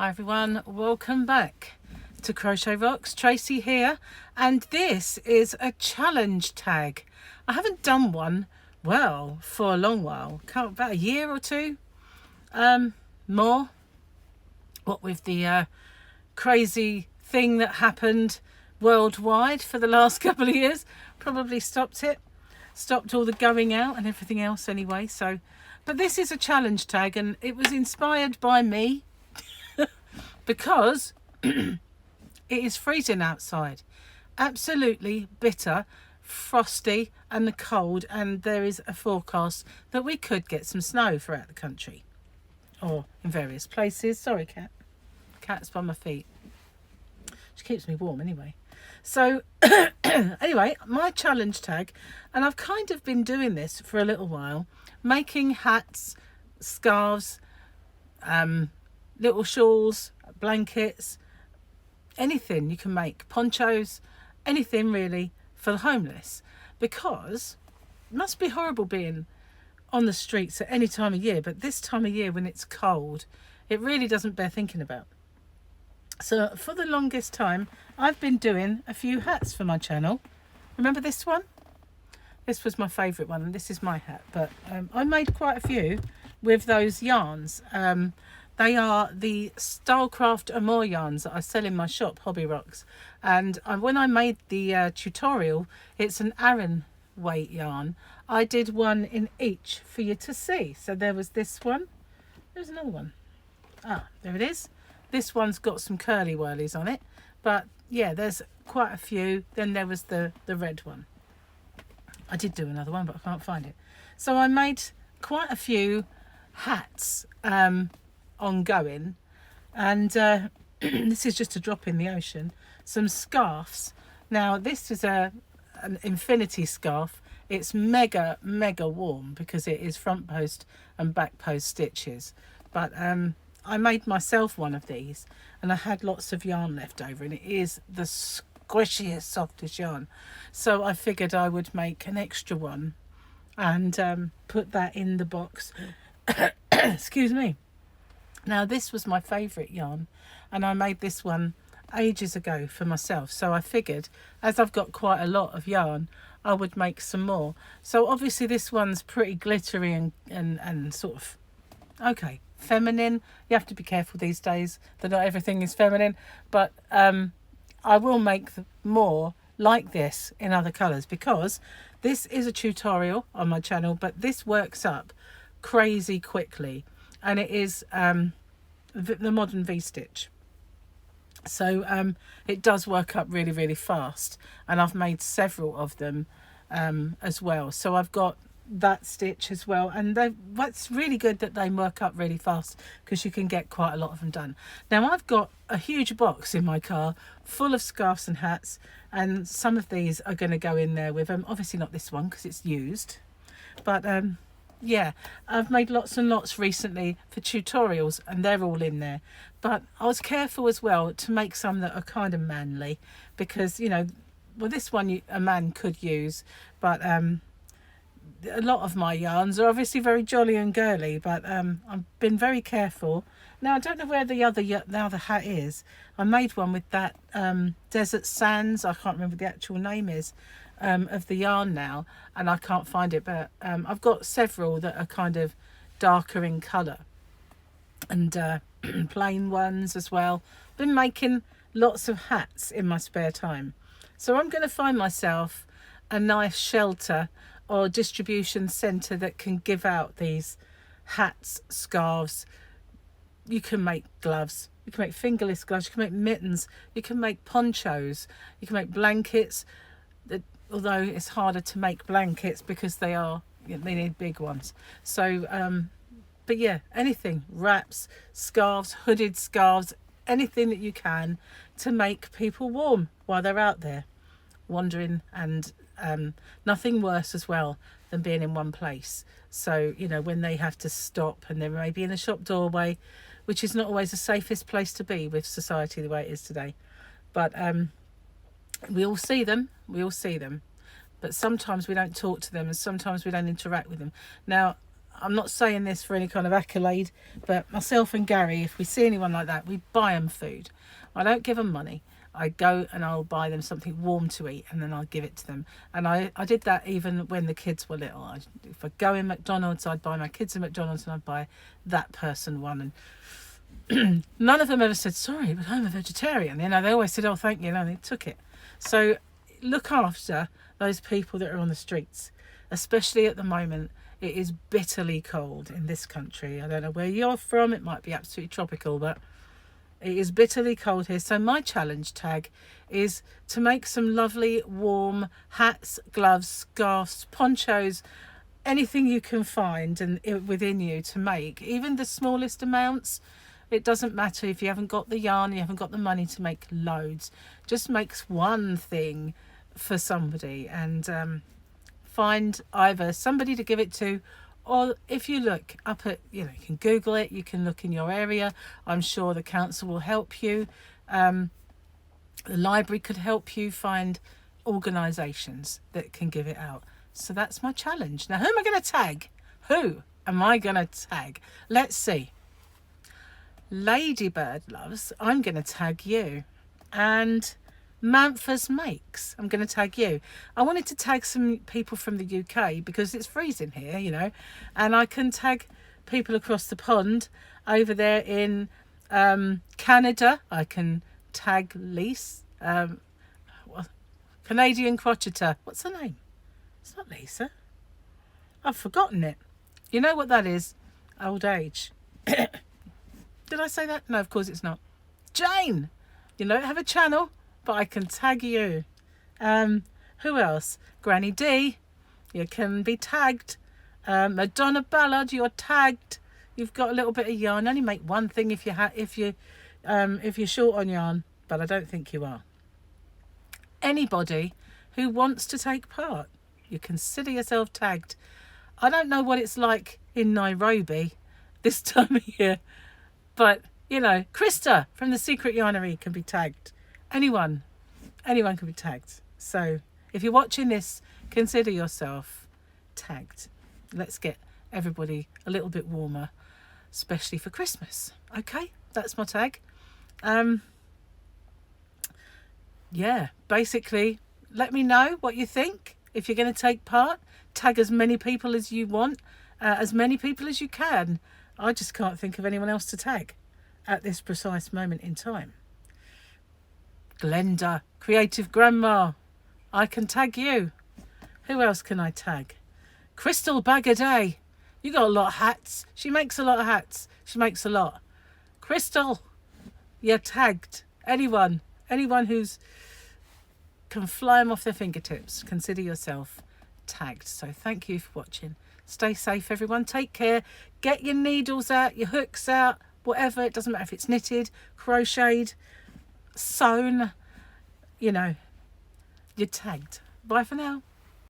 Hi everyone, welcome back to Crochet Rocks. Tracy here, and this is a challenge tag. I haven't done one, well, for a long while, about a year or two, more. What with the crazy thing that happened worldwide for the last couple of years, probably stopped all the going out and everything else anyway. So, but this is a challenge tag, and it was inspired by me because it is freezing outside, absolutely bitter, frosty and the cold, and there is a forecast that we could get some snow throughout the country or in various places. Sorry, cat's by my feet. She keeps me warm anyway. So anyway, my challenge tag, and I've kind of been doing this for a little while, making hats, scarves, little shawls, blankets, anything you can make, ponchos, anything really for the homeless, because it must be horrible being on the streets at any time of year, but this time of year when it's cold, it really doesn't bear thinking about. So for the longest time, I've been doing a few hats for my channel. Remember this one? This was my favourite one, and this is my hat, but I made quite a few with those yarns. They are the Stylecraft Amour yarns that I sell in my shop, Hobby Rocks. And when I made the tutorial, it's an Aran weight yarn. I did one in each for you to see. So there was this one. There's another one. Ah, there it is. This one's got some curly whirlies on it. But yeah, there's quite a few. Then there was the red one. I did do another one, but I can't find it. So I made quite a few hats ongoing, and this is just a drop in the ocean. Some scarves. Now this is an infinity scarf. It's mega warm because it is front post and back post stitches, but I made myself one of these, and I had lots of yarn left over, and it is the squishiest, softest yarn, so I figured I would make an extra one and put that in the box. Excuse me. Now this was my favourite yarn, and I made this one ages ago for myself, so I figured as I've got quite a lot of yarn, I would make some more. So obviously this one's pretty glittery and sort of, okay, feminine. You have to be careful these days that not everything is feminine, but I will make more like this in other colours, because this is a tutorial on my channel, but this works up crazy quickly, and it is the modern V-stitch, so it does work up really fast, and I've made several of them as well. So I've got that stitch as well, and what's really good that they work up really fast, because you can get quite a lot of them done. Now I've got a huge box in my car full of scarves and hats, and some of these are going to go in there with them. Obviously not this one because it's used, but yeah, I've made lots and lots recently for tutorials, and they're all in there. But I was careful as well to make some that are kind of manly, because, you know, well, this one a man could use, but a lot of my yarns are obviously very jolly and girly, but I've been very careful. Now I don't know where the other hat is. I made one with that Desert Sands, I can't remember what the actual name is, of the yarn now, and I can't find it, but I've got several that are kind of darker in colour, and plain ones as well. Been making lots of hats in my spare time, so I'm going to find myself a nice shelter or distribution centre that can give out these hats, scarves. You can make gloves, you can make fingerless gloves, you can make mittens, you can make ponchos, you can make blankets, although it's harder to make blankets because they need big ones. So but yeah, anything, wraps, scarves, hooded scarves, anything that you can to make people warm while they're out there wandering, and nothing worse as well than being in one place. So, you know, when they have to stop, and they may be in a shop doorway, which is not always the safest place to be with society the way it is today, but we all see them, but sometimes we don't talk to them, and sometimes we don't interact with them. Now I'm not saying this for any kind of accolade, but myself and Gary, if we see anyone like that, we buy them food. I don't give them money. I go and I'll buy them something warm to eat, and then I'll give it to them. And I did that even when the kids were little. If I go in McDonald's, I'd buy my kids a McDonald's, and I'd buy that person one. And none of them ever said, sorry, but I'm a vegetarian. You know, they always said, oh, thank you. And they took it. So look after those people that are on the streets, especially at the moment. It is bitterly cold in this country. I don't know where you're from. It might be absolutely tropical, but it is bitterly cold here. So my challenge tag is to make some lovely warm hats, gloves, scarves, ponchos, anything you can find and within you to make, even the smallest amounts. It doesn't matter if you haven't got the yarn, you haven't got the money to make loads. Just make one thing for somebody, and find either somebody to give it to, or if you look up at, you can Google it, you can look in your area. I'm sure the council will help you. The library could help you find organisations that can give it out. So that's my challenge. Now, who am I going to tag? Who am I going to tag? Let's see. Ladybird Loves, I'm going to tag you. And Manthas Makes, I'm going to tag you. I wanted to tag some people from the UK because it's freezing here, and I can tag people across the pond over there in Canada. I can tag Lisa, Canadian crocheter. What's her name? It's not Lisa. I've forgotten it. You know what that is? Old age. Did I say that? No, of course it's not. Jane! You don't have a channel, but I can tag you. Who else? Granny D, you can be tagged. Madonna Ballard, you're tagged. You've got a little bit of yarn. Only make one thing if you're short on yarn, but I don't think you are. Anybody who wants to take part, you consider yourself tagged. I don't know what it's like in Nairobi this time of year, but Krista from the Secret Yarnery can be tagged. Anyone can be tagged. So if you're watching this, consider yourself tagged. Let's get everybody a little bit warmer, especially for Christmas. Okay, that's my tag. Yeah, basically, let me know what you think. If you're going to take part, tag as many people as you want, as many people as you can. I just can't think of anyone else to tag at this precise moment in time. Glenda, Creative Grandma, I can tag you. Who else can I tag? Crystal Bagaday, you got a lot of hats. She makes a lot of hats. She makes a lot. Crystal, you're tagged. Anyone who's can fly them off their fingertips, consider yourself tagged. So thank you for watching. Stay safe, everyone. Take care. Get your needles out, your hooks out, whatever. It doesn't matter if it's knitted, crocheted, sewn, you're tagged. Bye for now.